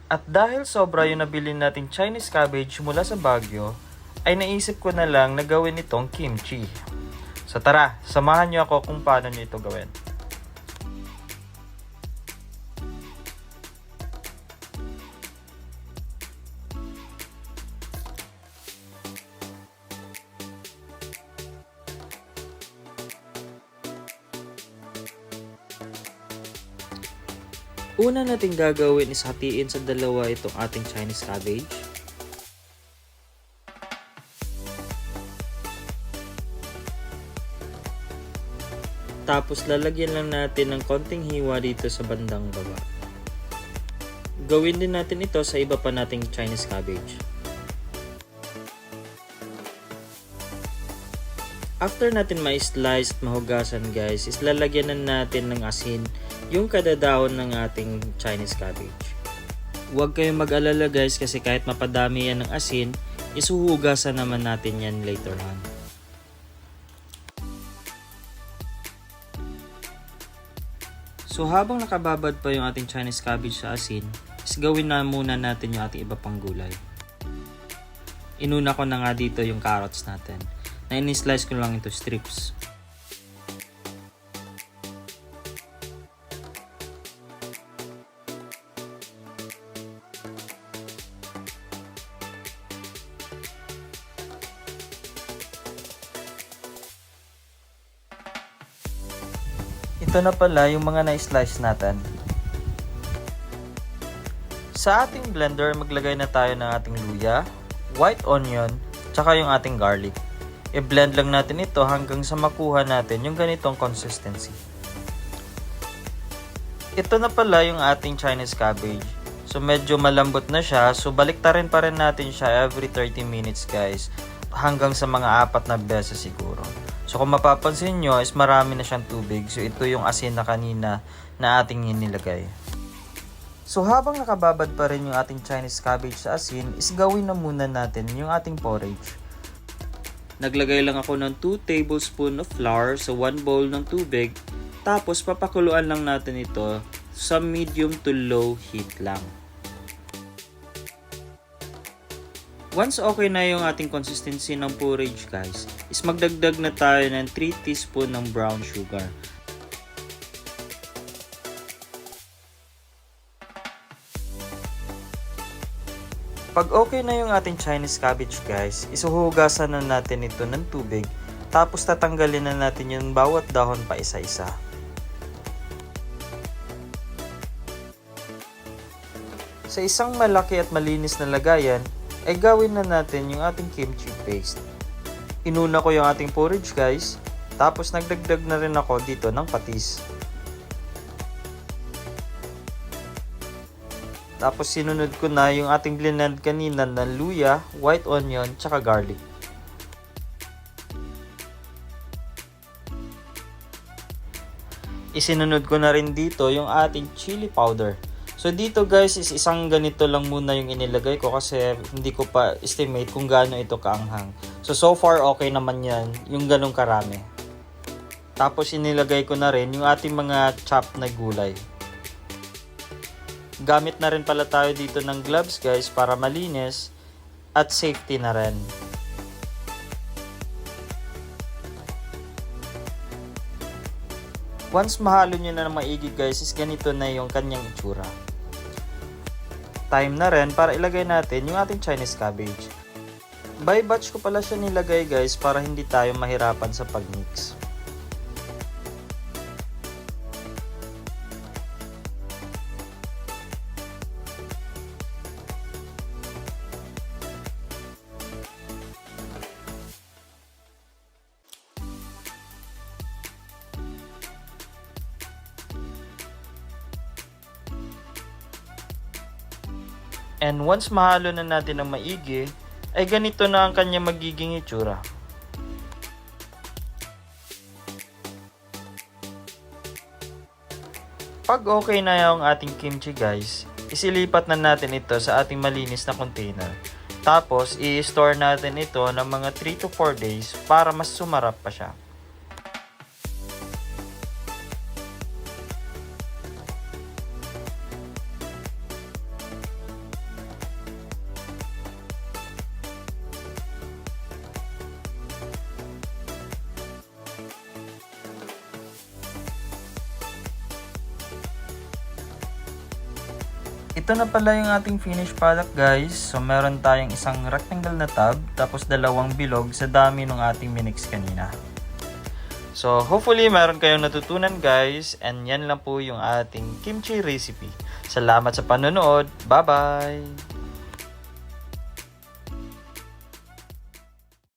At dahil sobra yung nabili nating Chinese cabbage mula sa Baguio, ay naisip ko na lang na gawin itong kimchi. So tara, samahan niyo ako kung paano niyo ito gawin. Una nating gagawin is hatiin sa dalawa itong ating Chinese cabbage. Tapos lalagyan lang natin ng konting hiwa dito sa bandang baba. Gawin din natin ito sa iba pa nating Chinese cabbage. After natin ma-slice at mahugasan guys, is lalagyan na natin ng asin yung kada dahon ng ating Chinese cabbage. Huwag kayong mag-alala guys kasi kahit mapadami yan ng asin, isuhugasan naman natin yan later on. So habang nakababad pa yung ating Chinese cabbage sa asin, is gawin na muna natin yung ating iba pang gulay. Inuna ko na nga dito yung carrots natin, na in-slice ko lang into strips. Ito na pala yung mga na-slice natin. Sa ating blender, maglagay na tayo ng ating luya, white onion, tsaka yung ating garlic. I-blend lang natin ito hanggang sa makuha natin yung ganitong consistency. Ito na pala yung ating Chinese cabbage. So medyo malambot na siya, so baliktarin pa rin natin siya every 30 minutes guys, hanggang sa mga 4 na beses siguro. So kung mapapansin nyo is marami na siyang tubig, so ito yung asin na kanina na ating inilagay. So habang nakababad pa rin yung ating Chinese cabbage sa asin, is gawin na muna natin yung ating porridge. Naglagay lang ako ng 2 tablespoon of flour sa 1 bowl ng tubig. Tapos papakuluan lang natin ito sa medium to low heat lang. Once okay na yung ating consistency ng porridge guys, is magdagdag na tayo ng 3 teaspoon ng brown sugar. Pag okay na yung ating Chinese cabbage guys, isuhugasan na natin ito ng tubig, tapos tatanggalin na natin yung bawat dahon pa isa-isa. Sa isang malaki at malinis na lagayan, ay gawin na natin yung ating kimchi paste. Inuna ko yung ating porridge guys, tapos nagdagdag na rin ako dito ng patis. Tapos sinunod ko na yung ating blend kanina ng luya, white onion, tsaka garlic. Isinunod ko na rin dito yung ating chili powder. So dito guys is isang ganito lang muna yung inilagay ko kasi hindi ko pa estimate kung gaano ito kaanghang. So far okay naman yan, yung ganong karami. Tapos inilagay ko na rin yung ating mga chopped na gulay. Gamit na rin pala tayo dito ng gloves guys para malinis at safety na rin. Once mahalo nyo na ng maigi guys is ganito na yung kanyang itsura. Time na rin para ilagay natin yung ating Chinese cabbage. By batch ko pala siya nilagay guys para hindi tayo mahirapan sa pag-mix. And once mahalo na natin ng maigi, ay ganito na ang kanya magiging itsura. Pag okay na yung ating kimchi guys, isilipat na natin ito sa ating malinis na container. Tapos, i-store natin ito ng mga 3 to 4 days para mas sumarap pa siya. Ito na pala yung ating finished product guys. So meron tayong isang rectangle na tub, tapos dalawang bilog sa dami ng ating minix kanina. So hopefully meron kayong natutunan guys, and yan lang po yung ating kimchi recipe. Salamat sa panonood. Bye bye!